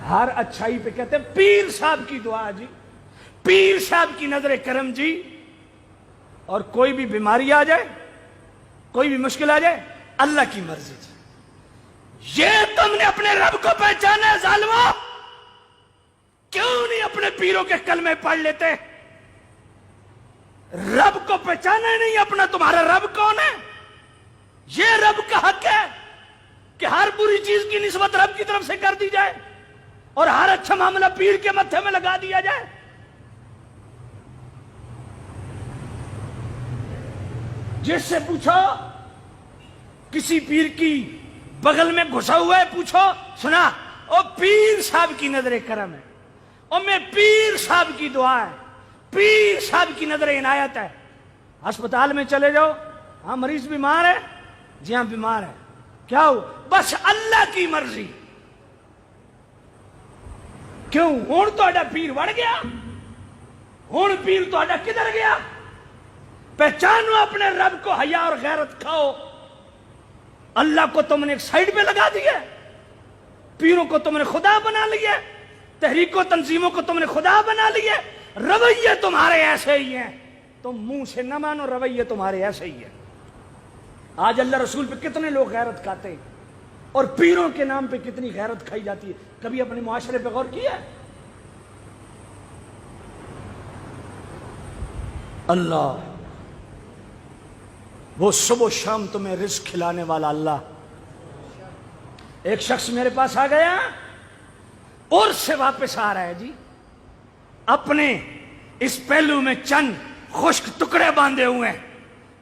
ہر اچھائی پہ کہتے ہیں پیر صاحب کی دعا جی، پیر صاحب کی نظر کرم جی. اور کوئی بھی بیماری آ جائے، کوئی بھی مشکل آ جائے، اللہ کی مرضی جی. یہ تم نے اپنے رب کو پہچانا ہے ظالموں؟ کیوں نہیں اپنے پیروں کے کلمے پڑھ لیتے؟ رب کو پہچانا نہیں اپنا، تمہارا رب کون ہے؟ یہ رب کا حق ہے کہ ہر بری چیز کی نسبت رب کی طرف سے کر دی جائے اور ہر اچھا معاملہ پیر کے متھے میں لگا دیا جائے. جس سے پوچھو کسی پیر کی بغل میں گھسا ہوا ہے، پوچھو سنا او پیر صاحب کی نظر کرم ہے، او میں پیر صاحب کی دعا ہے، پیر صاحب کی نظر عنایت ہے. ہسپتال میں چلے جاؤ، ہاں مریض بیمار ہے، جی ہاں بیمار ہے، کیا ہو؟ بس اللہ کی مرضی. کیوں؟ ہون تو پیر وڑ گیا، ہون پیر تو کدھر گیا؟ پہچانو اپنے رب کو، حیا اور غیرت کھاؤ. اللہ کو تم نے ایک سائیڈ پہ لگا دیا، پیروں کو تم نے خدا بنا لیا، تحریک و تنظیموں کو تم نے خدا بنا لیا. رویے تمہارے ایسے ہی ہیں، تم منہ سے نہ مانو، رویے تمہارے ایسے ہی ہیں. آج اللہ رسول پہ کتنے لوگ غیرت کھاتے ہیں اور پیروں کے نام پہ کتنی غیرت کھائی جاتی ہے. کبھی اپنے معاشرے پہ غور کیا ہے؟ اللہ وہ صبح و شام تمہیں رزق کھلانے والا اللہ. ایک شخص میرے پاس آ گیا اور سے واپس آ رہا ہے جی، اپنے اس پہلو میں چند خشک ٹکڑے باندھے ہوئے ہیں.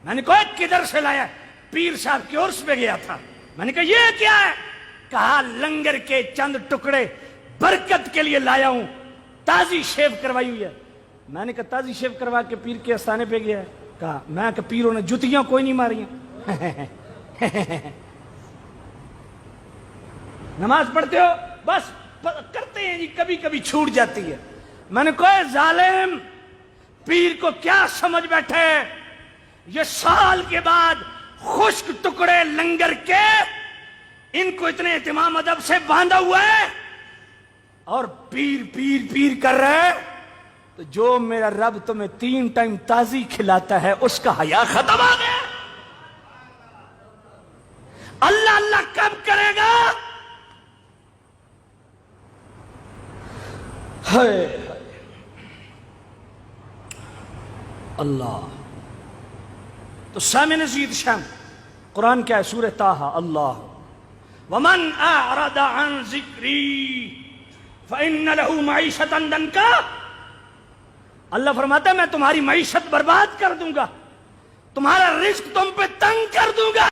میں نے کہا کدھر سے لایا؟ پیر صاحب کی عرس پہ گیا تھا. میں نے کہا یہ کیا ہے؟ کہا لنگر کے چند ٹکڑے برکت کے لیے لایا ہوں، تازی شیو کروائی ہوئی ہے. میں نے کہا تازی شیو کروا کے پیر کے آستانے پہ گیا ہے؟ کہا میں کہ پیروں نے جتیاں کوئی نہیں ماری ہیں. نماز پڑھتے ہو؟ بس کرتے ہیں جی، کبھی کبھی چھوٹ جاتی ہے. میں نے کہا ظالم پیر کو کیا سمجھ بیٹھے؟ یہ سال کے بعد خشک ٹکڑے لنگر کے، ان کو اتنے اہتمام ادب سے باندھا ہوا ہے اور پیر پیر پیر کر رہے. تو جو میرا رب تمہیں 3 ٹائم تازی کھلاتا ہے اس کا حیا ختم آ گیا. اللہ اللہ کب کرے گا؟ اللہ. تو سامع نزید شام قرآن کیا ہے؟ سورہ طٰہٰ. اللہ ومن اعرض عن ذکری فإن له معیشۃ ضنکا. اللہ فرماتا ہے میں تمہاری معیشت برباد کر دوں گا، تمہارا رزق تم پہ تنگ کر دوں گا.